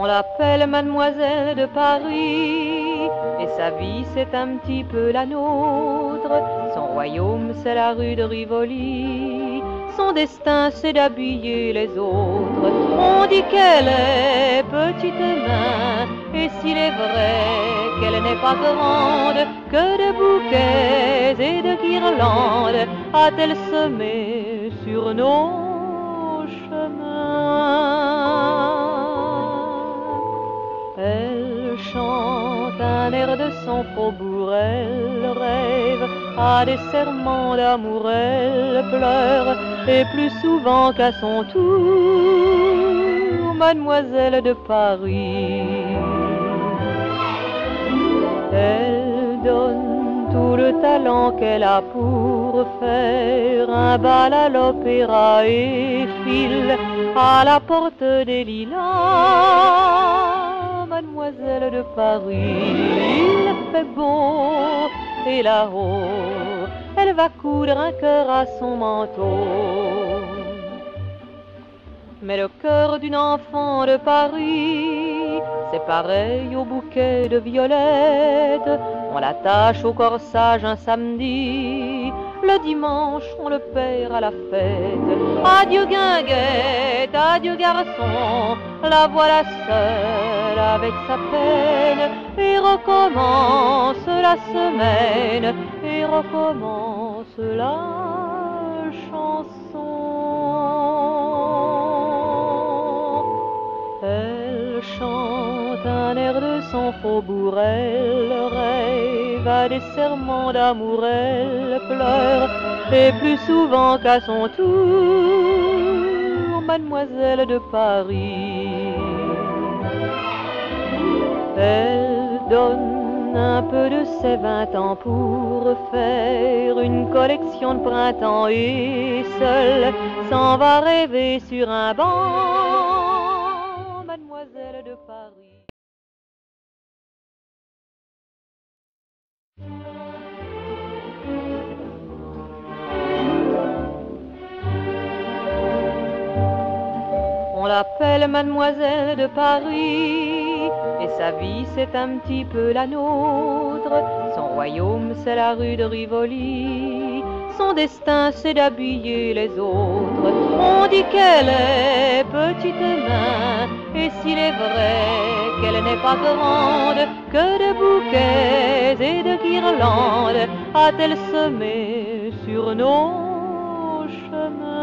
On l'appelle Mademoiselle de Paris, et sa vie c'est un petit peu la nôtre. Son royaume c'est la rue de Rivoli, son destin c'est d'habiller les autres. On dit qu'elle est petite main, et s'il est vrai qu'elle n'est pas grande, que de bouquets et de guirlandes a-t-elle semé sur nos chemins. Elle chante un air de son faubourg, elle rêve à des serments d'amour, elle pleure, et plus souvent qu'à son tour, Mademoiselle de Paris. Elle donne tout le talent qu'elle a pour faire un bal à l'opéra et file à la porte des lilas. Mademoiselle de Paris, il fait beau, et là-haut, elle va coudre un cœur à son manteau. Mais le cœur d'une enfant de Paris, c'est pareil au bouquet de violettes. On l'attache au corsage un samedi, le dimanche on le perd à la fête. Adieu guinguette, adieu garçon, la voilà seule avec sa peine. Et recommence la semaine, et recommence la chanson. Elle chante un air de son faubourg, elle rêve à des serments d'amour, elle pleure, et plus souvent qu'à son tour, Mademoiselle de Paris. Elle donne un peu de ses 20 ans pour faire une collection de printemps, et seule s'en va rêver sur un banc, Mademoiselle de Paris. On l'appelle Mademoiselle de Paris, et sa vie c'est un petit peu la nôtre. Son royaume c'est la rue de Rivoli, son destin c'est d'habiller les autres. On dit qu'elle est petite main, et s'il est vrai qu'elle n'est pas grande, que de bouquets et de guirlandes a-t-elle semé sur nos chemins.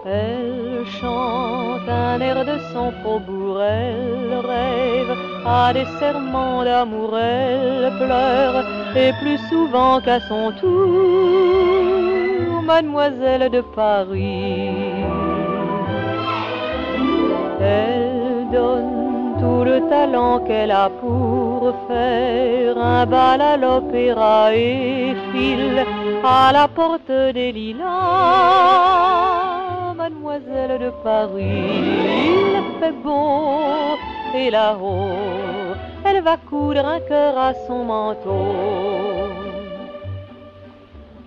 Elle chante un air de son faubourg, elle rêve à des serments d'amour, elle pleure, et plus souvent qu'à son tour, Mademoiselle de Paris. Elle donne tout le talent qu'elle a pour faire un bal à l'opéra et file à la porte des lilas. Mademoiselle de Paris, il fait beau, et là-haut, elle va coudre un cœur à son manteau.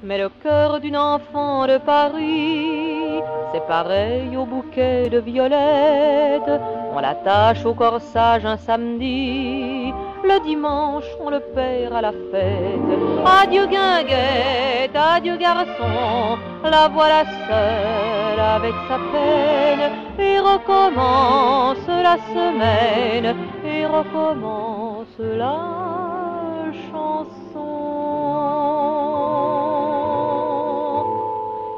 Mais le cœur d'une enfant de Paris, c'est pareil au bouquet de violettes. On l'attache au corsage un samedi, le dimanche on le perd à la fête. Adieu guinguette, adieu garçon, la voilà seule avec sa peine. Et recommence la semaine, et recommence la chanson.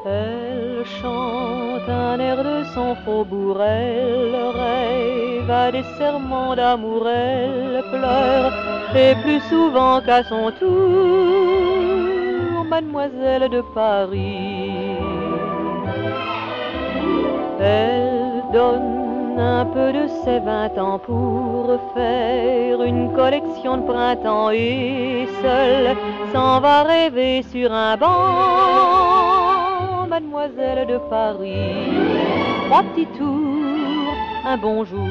Elle chante un air de son faubourg, elle rêve à des serments d'amour, elle pleure, et plus souvent qu'à son tour, Mademoiselle de Paris. Elle donne un peu de ses 20 ans pour faire une collection de printemps, et seule s'en va rêver sur un banc, Mademoiselle de Paris. 3 petits tours, un bonjour,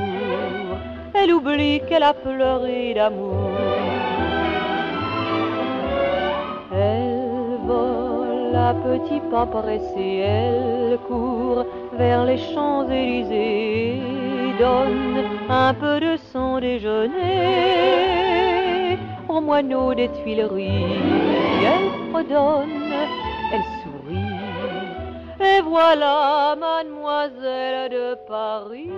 elle oublie qu'elle a pleuré d'amour. Elle vole seul à petits pas pressés, elle court vers les Champs-Élysées, donne un peu de son déjeuner aux moineaux des Tuileries. Elle fredonne, elle sourit, et voilà Mademoiselle de Paris.